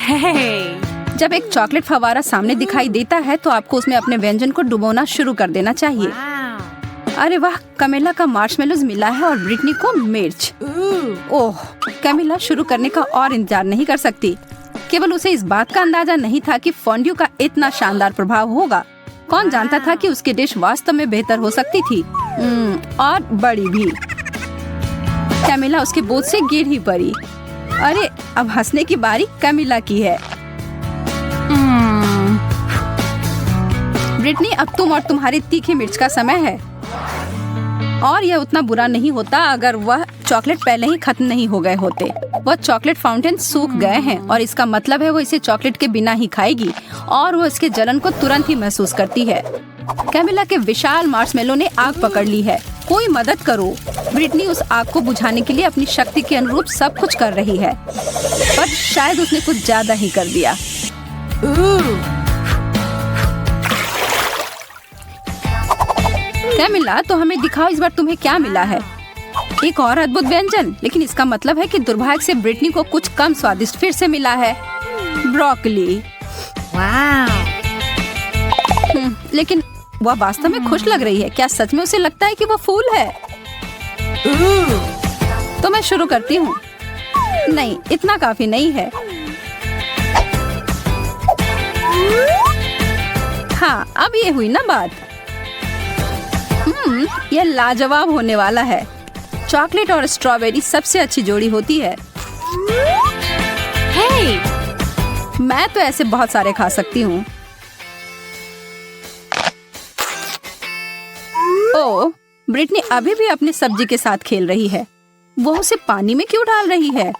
जब एक चॉकलेट फव्वारा सामने दिखाई देता है तो आपको उसमें अपने व्यंजन को डुबोना शुरू कर देना चाहिए। अरे वाह, कैमिला का मार्शमेलोज मिला है और ब्रिटनी को मिर्च। ओह, कैमिला शुरू करने का और इंतजार नहीं कर सकती। केवल उसे इस बात का अंदाजा नहीं था कि फोंड्यू का इतना शानदार प्रभाव होगा। कौन जानता था कि उसकी डिश वास्तव में बेहतर हो सकती थी, और बड़ी भी। कैमिला उसके बोझ से गिर ही पड़ी। अरे, अब हंसने की बारी कैमिला की है। ब्रिटनी, अब तुम और तुम्हारी तीखी मिर्च का समय है। और यह उतना बुरा नहीं होता अगर वह चॉकलेट पहले ही खत्म नहीं हो गए होते। वह चॉकलेट फाउंटेन सूख गए हैं और इसका मतलब है वो इसे चॉकलेट के बिना ही खाएगी और वो इसके जलन को तुरंत ही महसूस करती है। कैमिला के विशाल मार्शमेलो ने आग पकड़ ली है। कोई मदद करो। ब्रिटनी उस आग को बुझाने के लिए अपनी शक्ति के अनुरूप सब कुछ कर रही है, पर शायद उसने कुछ ज्यादा ही कर दिया। कैमिला, तो हमें दिखाओ इस बार तुम्हें क्या मिला है। एक और अद्भुत व्यंजन, लेकिन इसका मतलब है कि दुर्भाग्य से ब्रिटनी को कुछ कम स्वादिष्ट फिर से मिला है, ब्रोकली। लेकिन वह वास्तव में खुश लग रही है। क्या सच में उसे लगता है कि वह फूल है? तो मैं शुरू करती हूँ। नहीं, इतना काफी नहीं है। हाँ, अब ये हुई ना बात। यह लाजवाब होने वाला है। चॉकलेट और स्ट्रॉबेरी सबसे अच्छी जोड़ी होती है। मैं तो ऐसे बहुत सारे खा सकती हूँ। ओह, ब्रिटनी अभी भी अपनी सब्जी के साथ खेल रही है। वो उसे पानी में क्यों डाल रही है?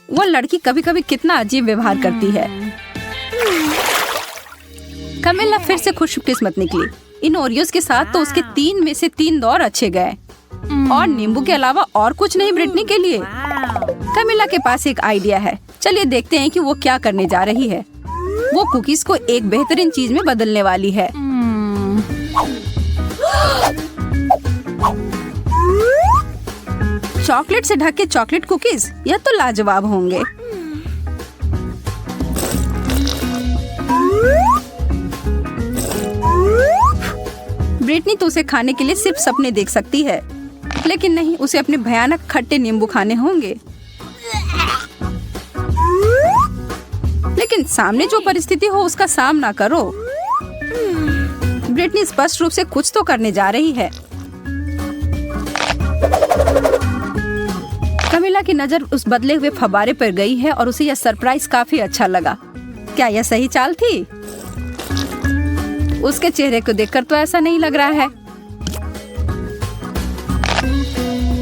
वो लड़की कभी कभी कितना अजीब व्यवहार करती है। कैमिला फिर से खुशकिस्मत निकली। इन ओरियोस के साथ तो उसके 3 में से 3 दौर अच्छे गए, और नींबू के अलावा और कुछ नहीं ब्रिटनी के लिए। कैमिला के पास एक आइडिया है। चलिए देखते हैं कि वो क्या करने जा रही है। वो कुकीज को एक बेहतरीन चीज में बदलने वाली है। चॉकलेट से ढके चॉकलेट कुकीज, यह तो लाजवाब होंगे। ब्रिटनी तो उसे खाने के लिए सिर्फ सपने देख सकती है, लेकिन नहीं, उसे अपने भयानक खट्टे नींबू खाने होंगे। लेकिन सामने जो परिस्थिति हो उसका सामना करो। ब्रिटनी स्पष्ट रूप से कुछ तो करने जा रही है। कैमिला की नजर उस बदले हुए फव्वारे पर गई है और उसे यह सरप्राइज काफी अच्छा लगा। क्या यह सही चाल थी? उसके चेहरे को देखकर तो ऐसा नहीं लग रहा है।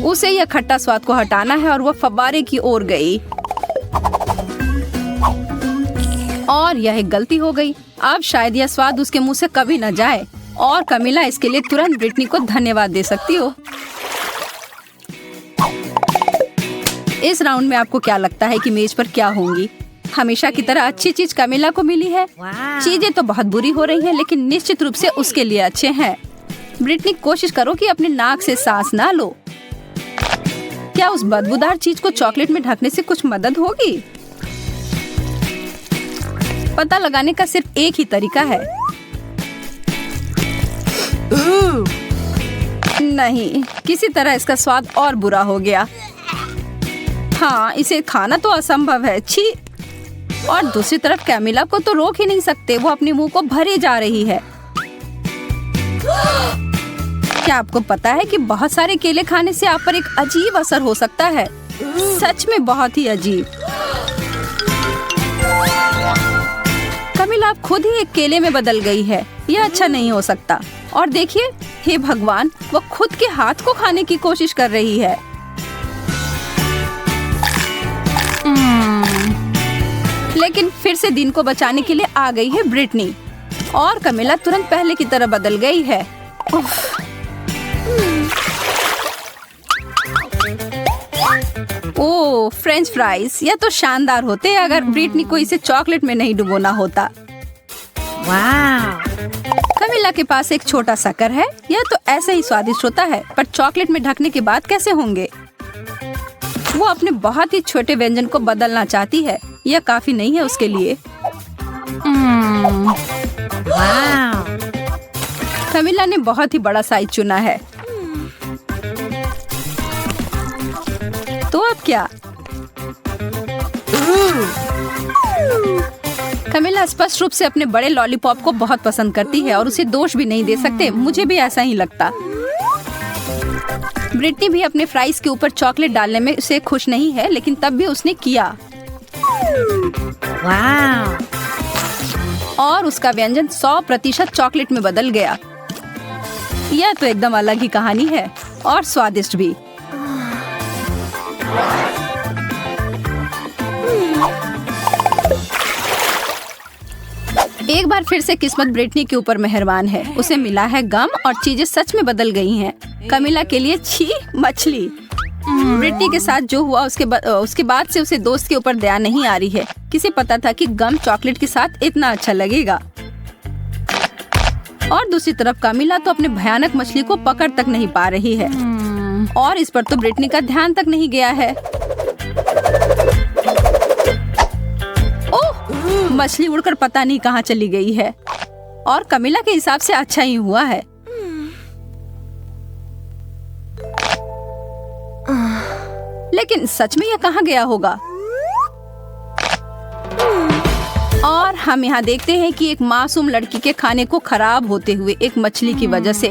उसे यह खट्टा स्वाद को हटाना है और वह फव्वारे की ओर गई, और यह एक गलती हो गई। अब शायद यह स्वाद उसके मुंह से कभी न जाए, और कैमिला इसके लिए तुरंत ब्रिटनी को धन्यवाद दे सकती हो। इस राउंड में आपको क्या लगता है कि मेज पर क्या होंगी? हमेशा की तरह अच्छी चीज कैमिला को मिली है। चीजें तो बहुत बुरी हो रही हैं, लेकिन निश्चित रूप से उसके लिए अच्छे हैं। ब्रिटनी, कोशिश करो कि अपने नाक से सांस ना लो। क्या उस बदबूदार चीज को चॉकलेट में ढकने से कुछ मदद होगी? पता लगाने का सिर्फ एक ही तरीका है। नहीं, किसी तरह इसका स्वाद और बुरा हो गया। हाँ, इसे खाना तो असंभव है। छी। और दूसरी तरफ कैमिला को तो रोक ही नहीं सकते, वो अपने मुंह को भरे जा रही है। क्या आपको पता है कि बहुत सारे केले खाने से आप पर एक अजीब असर हो सकता है? सच में बहुत ही अजीब। कैमिला अब खुद ही एक केले में बदल गई है। यह अच्छा नहीं हो सकता। और देखिए, हे भगवान, वो खुद के हाथ को खाने की कोशिश कर रही है। लेकिन फिर से दिन को बचाने के लिए आ गई है ब्रिटनी, और कैमिला तुरंत पहले की तरह बदल गई है। ओह, फ्रेंच फ्राइज, यह तो शानदार होते अगर ब्रिटनी को इसे चॉकलेट में नहीं डुबोना होता। कैमिला के पास एक छोटा शक्कर है। यह तो ऐसे ही स्वादिष्ट होता है, पर चॉकलेट में ढकने के बाद कैसे होंगे? वो अपने बहुत ही छोटे व्यंजन को बदलना चाहती है। यह काफी नहीं है उसके लिए। कमिला ने बहुत ही बड़ा साइज चुना है। तो अब क्या? कमिला स्पष्ट रूप से अपने बड़े लॉलीपॉप को बहुत पसंद करती है और उसे दोष भी नहीं दे सकते। मुझे भी ऐसा ही लगता। ब्रिटनी भी अपने फ्राइज के ऊपर चॉकलेट डालने में उसे खुश नहीं है, लेकिन तब भी उसने किया। और उसका व्यंजन 100% चॉकलेट में बदल गया। यह तो एकदम अलग ही कहानी है और स्वादिष्ट भी। एक बार फिर से किस्मत ब्रिटनी के ऊपर मेहरबान है। उसे मिला है गम और चीजें सच में बदल गई हैं। कमिला के लिए छी मछली। ब्रिटनी के साथ जो हुआ उसके बाद से उसे दोस्त के ऊपर दया नहीं आ रही है। किसे पता था कि गम चॉकलेट के साथ इतना अच्छा लगेगा। और दूसरी तरफ कमिला तो अपने भयानक मछली को पकड़ तक नहीं पा रही है। और इस पर तो ब्रिटनी का ध्यान तक नहीं गया है। ओह, मछली उड़कर पता नहीं कहाँ चली गई है। और कमिला के हिसाब से अच्छा ही हुआ है। लेकिन सच में यह कहाँ गया होगा? और हम यहाँ देखते हैं कि एक मासूम लड़की के खाने को खराब होते हुए एक मछली की वजह से।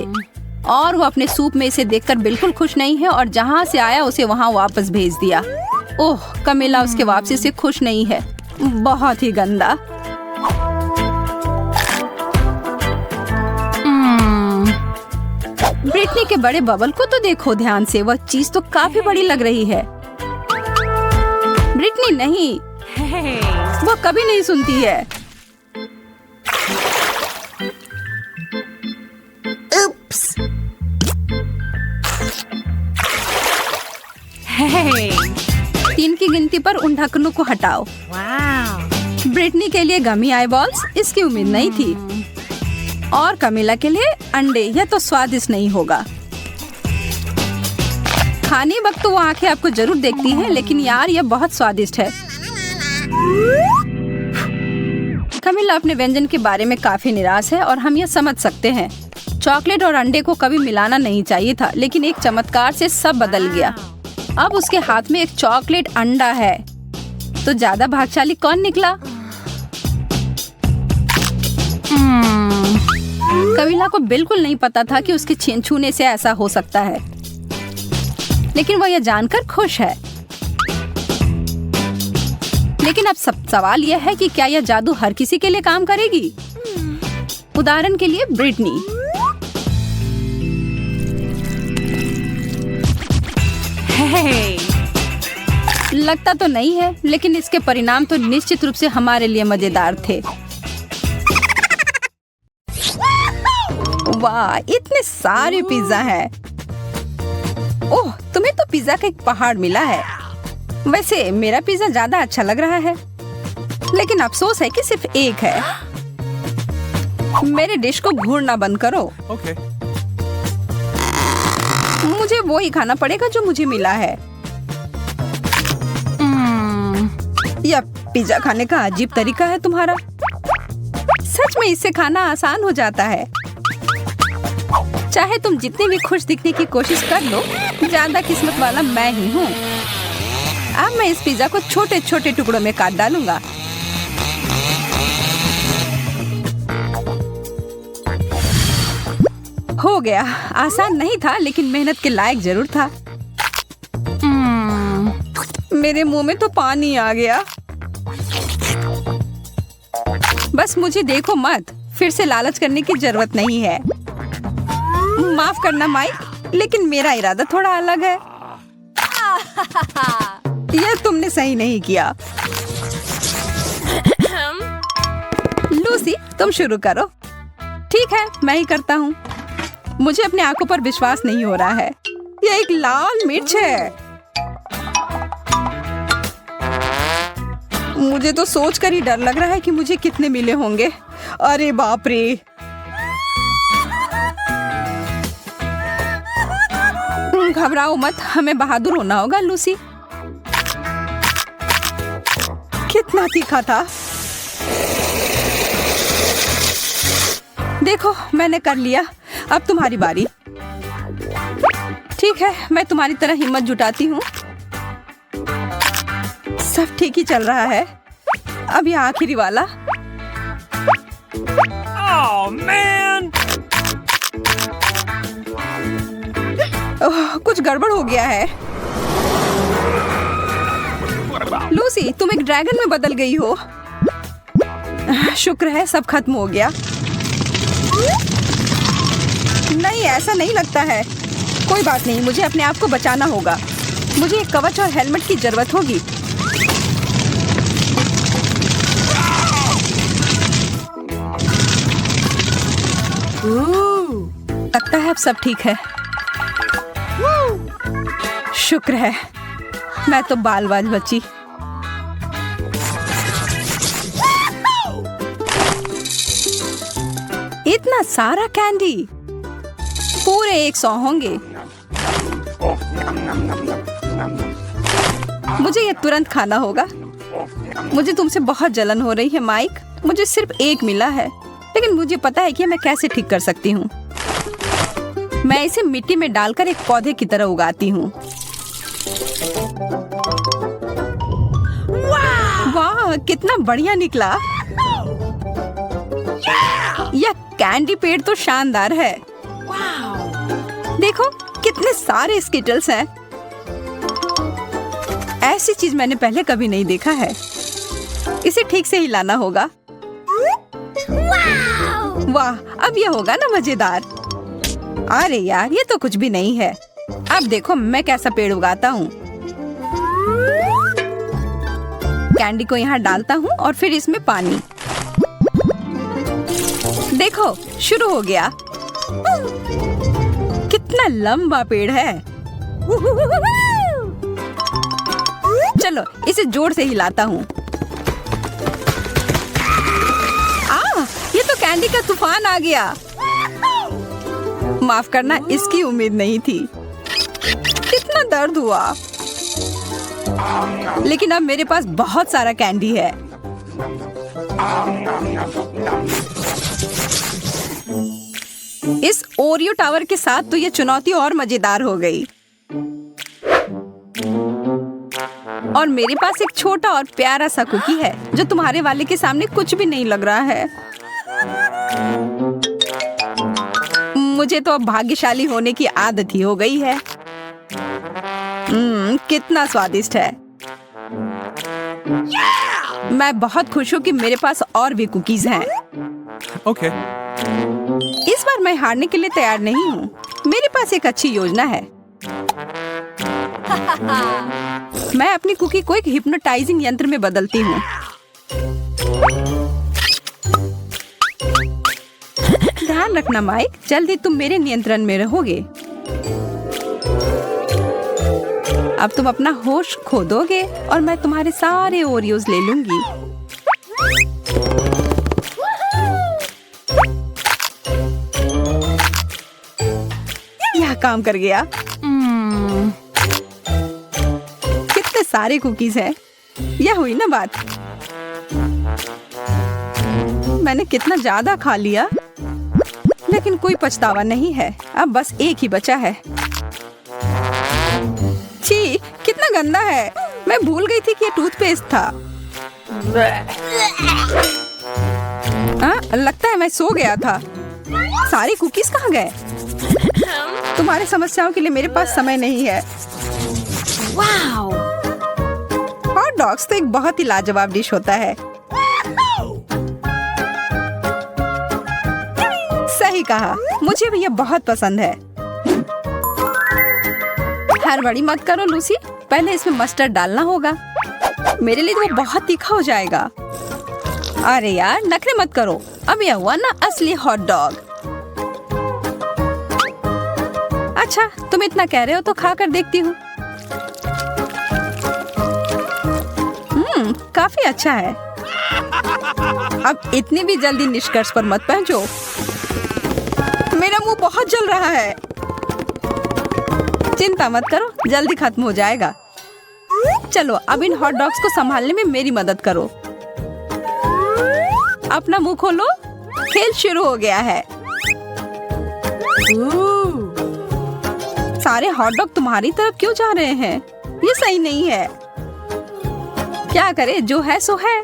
और वो अपने सूप में इसे देखकर बिल्कुल खुश नहीं है और जहाँ से आया उसे वहाँ वापस भेज दिया। ओह, कमिला उसके वापसी से खुश नहीं है। बहुत ही गंदा। ब्रिटनी के बड़े बबल को तो देखो ध्यान से। वह चीज तो काफी बड़ी लग रही है। ब्रिटनी नहीं, वो कभी नहीं सुनती है। उप्स। तीन की गिनती पर उन ढक्कनों को हटाओ। ब्रिटनी के लिए गमी आई बॉल्स, इसकी उम्मीद नहीं थी। और कमिला के लिए अंडे। यह तो स्वादिष्ट नहीं होगा। खाने वक्त तो वो आंखें आपको जरूर देखती हैं, लेकिन यार यह बहुत स्वादिष्ट है। कमिला अपने व्यंजन के बारे में काफी निराश है और हम यह समझ सकते हैं। चॉकलेट और अंडे को कभी मिलाना नहीं चाहिए था, लेकिन एक चमत्कार से सब बदल गया। अब उसके हाथ में एक चॉकलेट अंडा है। तो ज्यादा भाग्यशाली कौन निकला? कमिला को बिल्कुल नहीं पता था कि उसके छूने से ऐसा हो सकता है, लेकिन वह यह जानकर खुश है। लेकिन अब सवाल यह है कि क्या यह जादू हर किसी के लिए काम करेगी? उदाहरण के लिए ब्रिटनी। लगता तो नहीं है, लेकिन इसके परिणाम तो निश्चित रूप से हमारे लिए मजेदार थे। वाह, इतने सारे पिज्जा हैं। ओह, तुम्हें तो पिज्जा का एक पहाड़ मिला है। वैसे मेरा पिज्जा ज्यादा अच्छा लग रहा है, लेकिन अफसोस है कि सिर्फ एक है। मेरे डिश को घूरना बंद करो। Okay. मुझे वो ही खाना पड़ेगा जो मुझे मिला है। यह पिज्जा खाने का अजीब तरीका है तुम्हारा। सच में इससे खाना आसान हो जाता है। चाहे तुम जितने भी खुश दिखने की कोशिश कर लो, ज्यादा किस्मत वाला मैं ही हूँ। अब मैं इस पिज्जा को छोटे छोटे टुकड़ों में काट डालूंगा। हो गया। आसान नहीं था, लेकिन मेहनत के लायक जरूर था। मेरे मुंह में तो पानी आ गया। बस मुझे देखो मत। फिर से लालच करने की जरूरत नहीं है। माफ करना माइक, लेकिन मेरा इरादा थोड़ा अलग है। यह तुमने सही नहीं किया। लूसी, तुम शुरू करो। ठीक है, मैं ही करता हूँ। मुझे अपनी आंखों पर विश्वास नहीं हो रहा है। यह एक लाल मिर्च है। मुझे तो सोचकर ही डर लग रहा है कि मुझे कितने मिले होंगे। अरे बाप रे। घबराओ मत, हमें बहादुर होना होगा लूसी। कितना तीखा था। देखो मैंने कर लिया, अब तुम्हारी बारी। ठीक है, मैं तुम्हारी तरह हिम्मत जुटाती हूँ। सब ठीक ही चल रहा है। अब ये आखिरी वाला। Oh man! ओह, कुछ गड़बड़ हो गया है। लूसी, तुम एक ड्रैगन में बदल गई हो। शुक्र है सब खत्म हो गया। नहीं, ऐसा नहीं लगता है। कोई बात नहीं, मुझे अपने आप को बचाना होगा। मुझे एक कवच और हेलमेट की जरूरत होगी। लगता है अब सब ठीक है। शुक्र है, मैं तो बाल बाल बची। इतना सारा कैंडी, पूरे 100 होंगे। मुझे ये तुरंत खाना होगा। मुझे तुमसे बहुत जलन हो रही है माइक। मुझे सिर्फ एक मिला है, लेकिन मुझे पता है कि मैं कैसे ठीक कर सकती हूँ। मैं इसे मिट्टी में डालकर एक पौधे की तरह उगाती हूँ। वाह, कितना बढ़िया निकला। यह कैंडी पेड़ तो शानदार है। देखो कितने सारे स्किटल्स हैं। ऐसी चीज मैंने पहले कभी नहीं देखा है। इसे ठीक से हिलाना होगा। वाह, अब ये होगा ना मजेदार। अरे यार, ये तो कुछ भी नहीं है। अब देखो मैं कैसा पेड़ उगाता हूँ। कैंडी को यहाँ डालता हूँ और फिर इसमें पानी। देखो शुरू हो गया। कितना लंबा पेड़ है। चलो इसे जोर से हिलाता हूँ। ये तो कैंडी का तूफान आ गया। माफ करना, इसकी उम्मीद नहीं थी। कितना दर्द हुआ। लेकिन अब मेरे पास बहुत सारा कैंडी है। इस ओरियो टावर के साथ तो ये चुनौती और मजेदार हो गई। और मेरे पास एक छोटा और प्यारा सा कुकी है जो तुम्हारे वाले के सामने कुछ भी नहीं लग रहा है। मुझे तो अब भाग्यशाली होने की आदत ही हो गई है। कितना स्वादिष्ट है। मैं बहुत खुश हूँ कि मेरे पास और भी कुकीज हैं। Okay. इस बार मैं हारने के लिए तैयार नहीं हूँ। मेरे पास एक अच्छी योजना है। मैं अपनी कुकी को एक हिप्नोटाइजिंग यंत्र में बदलती हूँ। ध्यान रखना माइक, जल्दी तुम मेरे नियंत्रण में रहोगे। अब तुम अपना होश खो दोगे और मैं तुम्हारे सारे ओरियोज ले लूंगी। यह काम कर गया। कितने सारे कुकीज हैं। यह हुई ना बात। मैंने कितना ज्यादा खा लिया, लेकिन कोई पछतावा नहीं है। अब बस एक ही बचा है। छी, कितना गंदा है। मैं भूल गई थी कि ये टूथपेस्ट था। लगता है मैं सो गया था। सारे कुकीज कहाँ गए? तुम्हारी समस्याओं के लिए मेरे पास समय नहीं है। हॉट डॉग्स तो एक बहुत ही लाजवाब डिश होता है। सही कहा, मुझे भी ये बहुत पसंद है। हड़बड़ी मत करो लूसी, पहले इसमें मस्टर्ड डालना होगा। मेरे लिए तो वो बहुत तीखा हो जाएगा। अरे यार, नखरे मत करो। अब यह हुआ ना असली हॉट डॉग। अच्छा, तुम इतना कह रहे हो तो खा कर देखती हूँ। काफी अच्छा है। अब इतनी भी जल्दी निष्कर्ष पर मत पहुंचो। मेरा मुंह बहुत जल रहा है। चिंता मत करो, जल्दी खत्म हो जाएगा। चलो अब इन हॉट डॉग्स को संभालने में मेरी मदद करो। अपना मुंह खोलो, खेल शुरू हो गया है। सारे हॉट डॉग तुम्हारी तरफ क्यों जा रहे हैं? ये सही नहीं है। क्या करे, जो है सो है।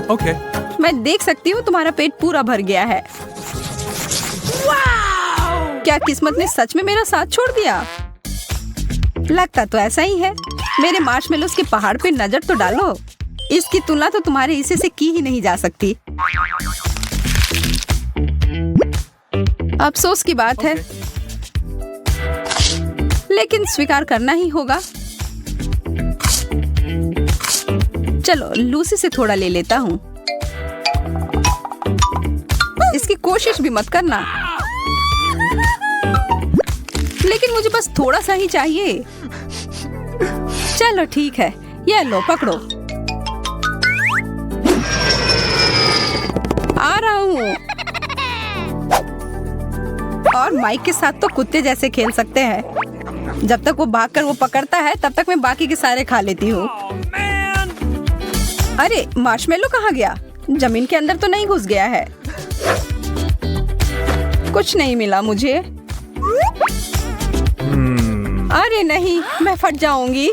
Okay. मैं देख सकती हूँ तुम्हारा पेट पूरा भर गया है। क्या किस्मत ने सच में मेरा साथ छोड़ दिया? लगता तो ऐसा ही है। मेरे मार्शमेलोस के पहाड़ पे नजर तो डालो। इसकी तुलना तो तुम्हारे हिस्से से की ही नहीं जा सकती। अफसोस की बात है, लेकिन स्वीकार करना ही होगा। चलो लूसी से थोड़ा ले लेता हूँ। इसकी कोशिश भी मत करना, लेकिन मुझे बस थोड़ा सा ही चाहिए। चलो ठीक है, ये लो पकड़ो। आ रहा हूँ। और माइक के साथ तो कुत्ते जैसे खेल सकते हैं। जब तक वो भागकर वो पकड़ता है, तब तक मैं बाकी के सारे खा लेती हूँ। अरे मार्शमेलो कहाँ गया? जमीन के अंदर तो नहीं घुस गया है? कुछ नहीं मिला मुझे। अरे नहीं, मैं फट जाऊंगी।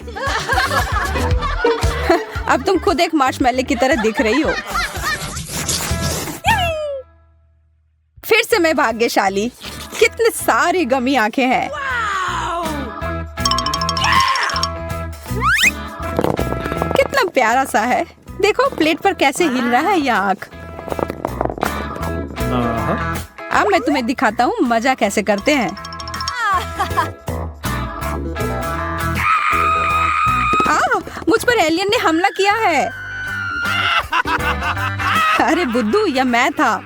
अब तुम खुद एक मार्शमेलो की तरह दिख रही हो। फिर से मैं भाग्यशाली। कितने सारी गमी आंखें हैं। कितना प्यारा सा है। देखो प्लेट पर कैसे हिल रहा है यह आंख। अब मैं तुम्हें दिखाता हूँ मजा कैसे करते हैं। मुझ पर एलियन ने हमला किया है। अरे बुद्धू, यह मैं था।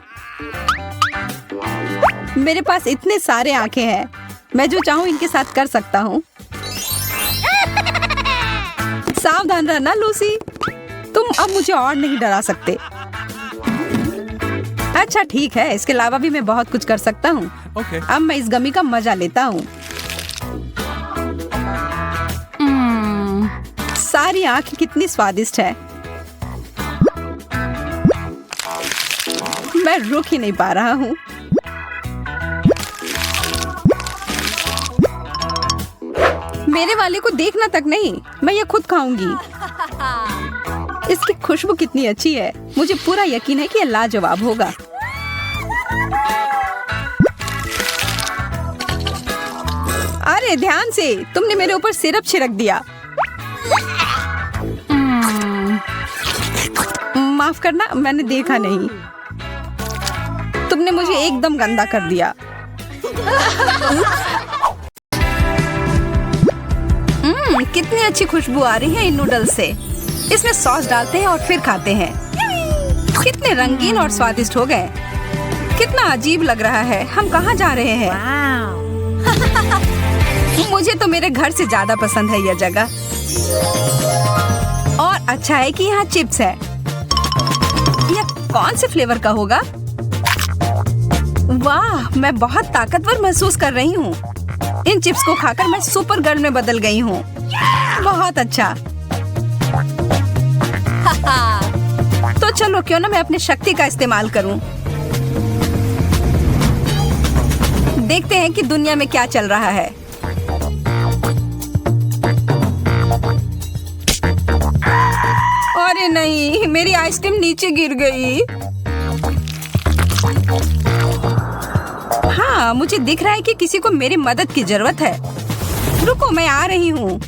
मेरे पास इतने सारे आंखें हैं। मैं जो चाहूँ इनके साथ कर सकता हूँ। सावधान रहना लूसी, तुम अब मुझे और नहीं डरा सकते। अच्छा ठीक है, इसके अलावा भी मैं बहुत कुछ कर सकता हूँ। Okay. अब मैं इस गमी का मजा लेता हूँ। सारी आंखें कितनी स्वादिष्ट है। मैं रुक ही नहीं पा रहा हूँ। मेरे वाले को देखना तक नहीं, मैं ये खुद खाऊंगी। इसकी खुशबू कितनी अच्छी है। मुझे पूरा यकीन है कि ये लाजवाब होगा। अरे ध्यान से, तुमने मेरे ऊपर सिरप छिड़क दिया। माफ करना, मैंने देखा नहीं। तुमने मुझे एकदम गंदा कर दिया। कितनी अच्छी खुशबू आ रही है इन नूडल्स से। इसमें सॉस डालते हैं और फिर खाते हैं। कितने रंगीन और स्वादिष्ट हो गए। कितना अजीब लग रहा है। हम कहाँ जा रहे हैं? मुझे तो मेरे घर से ज्यादा पसंद है यह जगह। और अच्छा है कि यहाँ चिप्स है। यह कौन से फ्लेवर का होगा? वाह, मैं बहुत ताकतवर महसूस कर रही हूँ। इन चिप्स को खाकर मैं सुपर गर्ल में बदल गई हूँ। बहुत अच्छा। तो चलो क्यों ना मैं अपनी शक्ति का इस्तेमाल करूं। देखते हैं कि दुनिया में क्या चल रहा है। अरे नहीं, मेरी आइसक्रीम नीचे गिर गई। हाँ, मुझे दिख रहा है कि किसी को मेरी मदद की जरूरत है। रुको, मैं आ रही हूँ।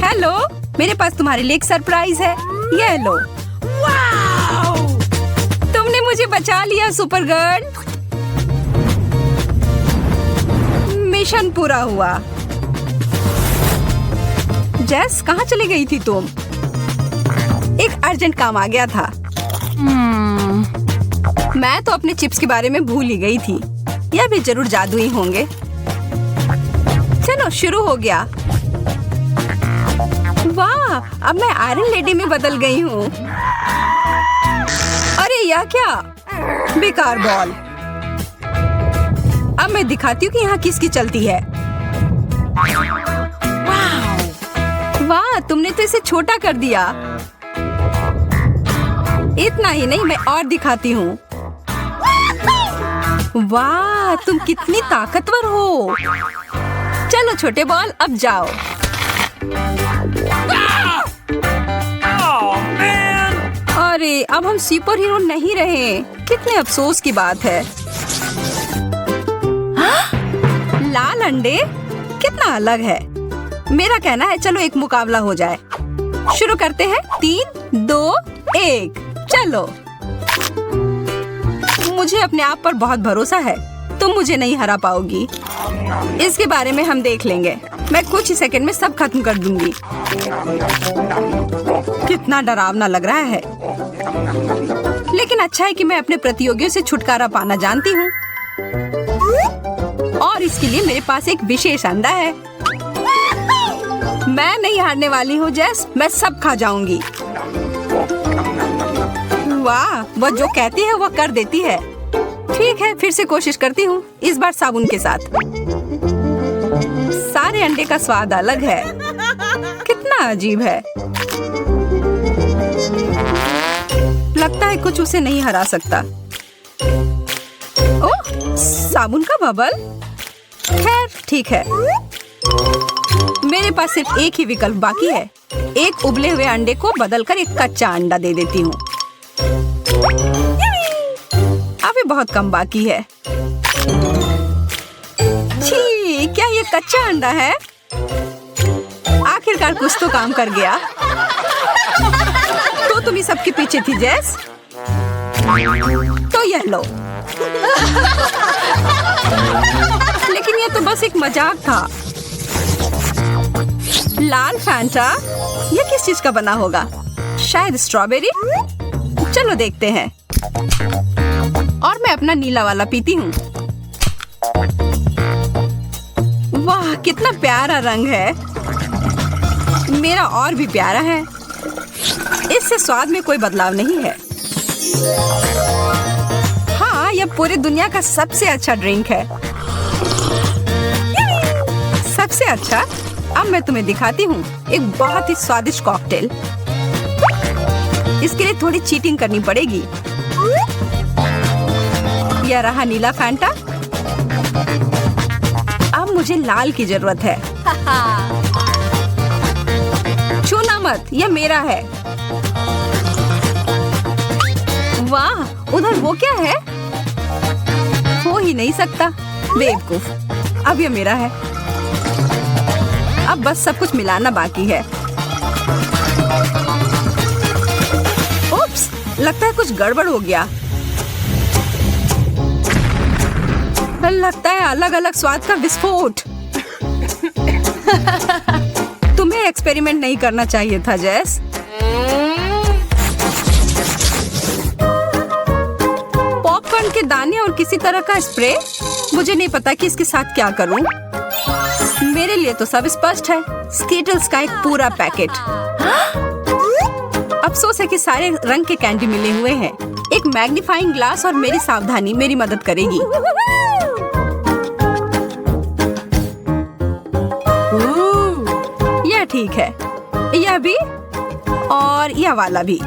हेलो, मेरे पास तुम्हारे लिए एक सरप्राइज है। ये लो। तुमने मुझे बचा लिया सुपर गर्ल। मिशन पूरा हुआ। जेस, कहाँ चली गई थी तुम? एक अर्जेंट काम आ गया था। मैं तो अपने चिप्स के बारे में भूल ही गई थी। यह भी जरूर जादुई होंगे। चलो शुरू हो गया। वाह, अब मैं आयरन लेडी में बदल गई हूँ। अरे यह क्या? बेकार बॉल। अब मैं दिखाती हूँ कि यहाँ किसकी चलती है। वाह, तुमने तो इसे छोटा कर दिया। इतना ही नहीं, मैं और दिखाती हूँ। वाह, तुम कितनी ताकतवर हो। चलो छोटे बॉल, अब जाओ। अरे, अब हम सुपर हीरो नहीं रहे। कितने अफसोस की बात है। लाल अंडे कितना अलग है। मेरा कहना है चलो एक मुकाबला हो जाए। शुरू करते हैं। 3, 2, 1, चलो। मुझे अपने आप पर बहुत भरोसा है। तुम मुझे नहीं हरा पाओगी। इसके बारे में हम देख लेंगे। मैं कुछ ही सेकंड में सब खत्म कर दूंगी। कितना डरावना लग रहा है। लेकिन अच्छा है कि मैं अपने प्रतियोगियों से छुटकारा पाना जानती हूँ। और इसके लिए मेरे पास एक विशेष अंडा है। मैं नहीं हारने वाली हूँ जेस, मैं सब खा जाऊंगी। वाह, वह जो कहती है वह कर देती है। ठीक है, फिर से कोशिश करती हूँ, इस बार साबुन के साथ। सारे अंडे का स्वाद अलग है। कितना अजीब है। लगता है कुछ उसे नहीं हरा सकता। ओह, साबुन का बबल। खैर ठीक है, मेरे पास सिर्फ एक ही विकल्प बाकी है। एक उबले हुए अंडे को बदलकर एक कच्चा अंडा दे देती हूँ। अभी बहुत कम बाकी है। छी, क्या ये कच्चा अंडा है? आखिरकार कुछ तो काम कर गया। तो तुम ही सबके पीछे थी जेस। तो यह लो। लेकिन ये तो बस एक मजाक था। लाल फैंटा, ये किस चीज का बना होगा? शायद स्ट्रॉबेरी। चलो देखते हैं। और मैं अपना नीला वाला पीती हूँ। वाह, कितना प्यारा रंग है। मेरा और भी प्यारा है। इससे स्वाद में कोई बदलाव नहीं है। हाँ, यह पूरी दुनिया का सबसे अच्छा ड्रिंक है। सबसे अच्छा। अब मैं तुम्हें दिखाती हूँ एक बहुत ही स्वादिष्ट कॉकटेल। इसके लिए थोड़ी चीटिंग करनी पड़ेगी। यह रहा नीला फैंटा। अब मुझे लाल की जरूरत है। छूना मत, यह मेरा है। वाह, उधर वो क्या है? हो ही नहीं सकता, बेवकूफ। अब यह मेरा है। अब बस सब कुछ मिलाना बाकी है। ओप्स, लगता है कुछ गड़बड़ हो गया। लगता है अलग अलग स्वाद का विस्फोट। तुम्हें एक्सपेरिमेंट नहीं करना चाहिए था जेस। पॉपकॉर्न के दाने और किसी तरह का स्प्रे। मुझे नहीं पता कि इसके साथ क्या करूं। मेरे लिए तो सब स्पष्ट है। स्कीटल्स का एक पूरा पैकेट। अफसोस है कि सारे रंग के कैंडी मिले हुए हैं। एक मैग्नीफाइंग ग्लास और मेरी सावधानी मेरी मदद करेगी। यह ठीक है। यह भी और यह वाला भी।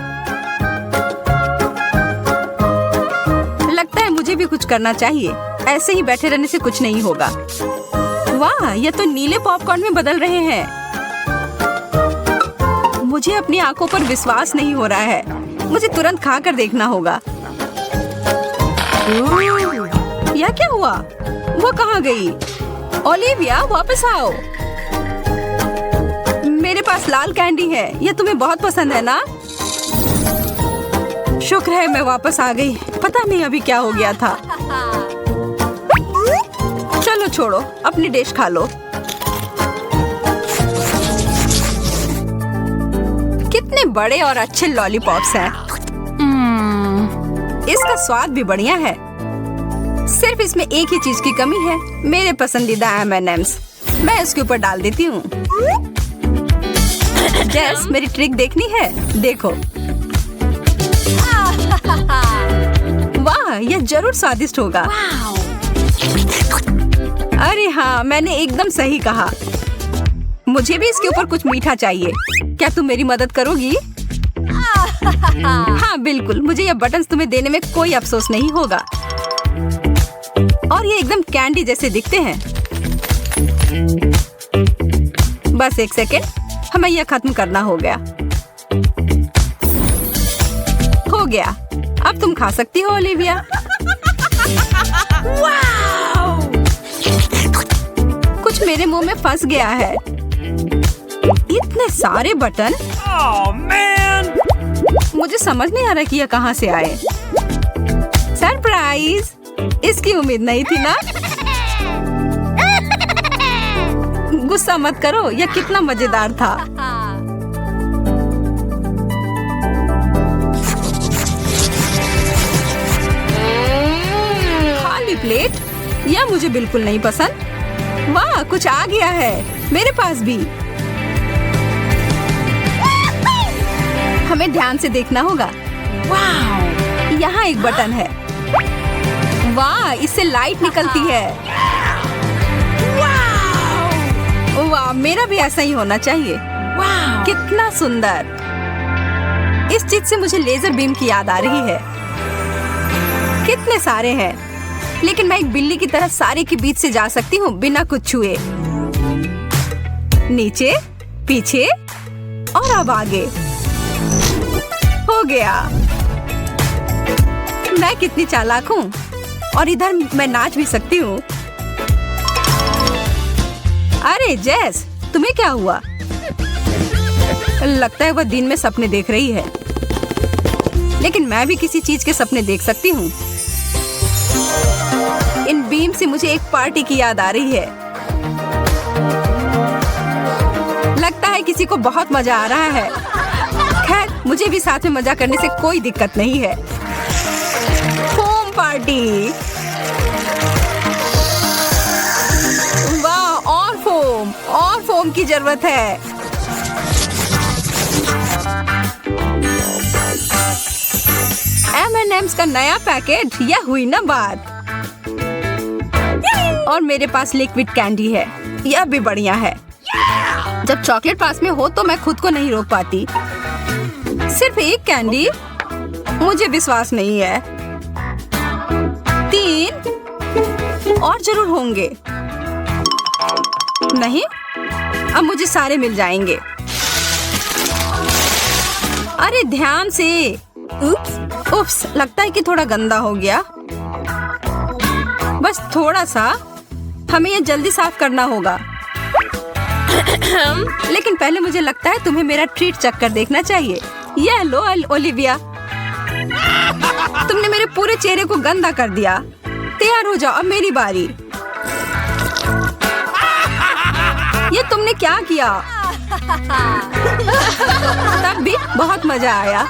लगता है मुझे भी कुछ करना चाहिए। ऐसे ही बैठे रहने से कुछ नहीं होगा। वाह, ये तो नीले पॉपकॉर्न में बदल रहे हैं। मुझे अपनी आंखों पर विश्वास नहीं हो रहा है। मुझे तुरंत खाकर देखना होगा। यह क्या हुआ? वो कहाँ गई? ओलिविया, वापस आओ। मेरे पास लाल कैंडी है। यह तुम्हें बहुत पसंद है ना? शुक्र है मैं वापस आ गई। पता नहीं अभी क्या हो गया था। चलो छोड़ो, अपनी डिश खा लो। कितने बड़े और अच्छे लॉलीपॉप्स हैं। इसका स्वाद भी बढ़िया है। सिर्फ इसमें एक ही चीज की कमी है, मेरे पसंदीदा M&M's। मैं इसके ऊपर डाल देती हूँ। जेस, मेरी ट्रिक देखनी है? देखो। वाह, यह जरूर स्वादिष्ट होगा। अरे हाँ, मैंने एकदम सही कहा। मुझे भी इसके ऊपर कुछ मीठा चाहिए। क्या तुम मेरी मदद करोगी? हाँ बिल्कुल, मुझे ये बटन्स तुम्हें देने में कोई अफसोस नहीं होगा। और ये एकदम कैंडी जैसे दिखते हैं। बस एक सेकेंड, हमें यह खत्म करना हो गया। हो गया, अब तुम खा सकती हो ओलिविया। कुछ मेरे मुंह में फंस गया है। इतने सारे बटन। Oh, man! मुझे समझ नहीं आ रहा कि यह कहाँ से आए। सरप्राइज! इसकी उम्मीद नहीं थी ना। गुस्सा मत करो, यह कितना मजेदार था। खाली प्लेट? यह मुझे बिल्कुल नहीं पसंद। वाह, कुछ आ गया है मेरे पास भी। हमें ध्यान से देखना होगा। वाह, यहाँ एक बटन है। वाह, इससे लाइट निकलती है। वाह, मेरा भी ऐसा ही होना चाहिए। वाह, कितना सुंदर। इस चीज से मुझे लेजर बीम की याद आ रही है। कितने सारे हैं, लेकिन मैं एक बिल्ली की तरह सारे के बीच से जा सकती हूँ बिना कुछ छुए। नीचे, पीछे और अब आगे। हो गया। मैं कितनी चालाक हूँ, और इधर मैं नाच भी सकती हूँ। अरे जेस, तुम्हें क्या हुआ? लगता है वह दिन में सपने देख रही है, लेकिन मैं भी किसी चीज के सपने देख सकती हूँ। इन बीम से मुझे एक पार्टी की याद आ रही है। लगता है किसी को बहुत मजा आ रहा है। खैर, मुझे भी साथ में मजा करने से कोई दिक्कत नहीं है। Foam party. वाह, और फोम की जरूरत है। M&M's का नया पैकेट, यह हुई ना बात। और मेरे पास लिक्विड कैंडी है, यह भी बढ़िया है। जब चॉकलेट पास में हो तो मैं खुद को नहीं रोक पाती। सिर्फ एक कैंडी? मुझे विश्वास नहीं है। 3 और जरूर होंगे। नहीं, अब मुझे सारे मिल जाएंगे। अरे ध्यान से। उप्स, लगता है कि थोड़ा गंदा हो गया। बस थोड़ा सा। हमें यह जल्दी साफ करना होगा। लेकिन पहले मुझे लगता है तुम्हें मेरा ट्रीट चक्कर देखना चाहिए। यह लो ओलिविया, तुमने मेरे पूरे चेहरे को गंदा कर दिया। तैयार हो जाओ, अब मेरी बारी। ये तुमने क्या किया? तब भी बहुत मजा आया।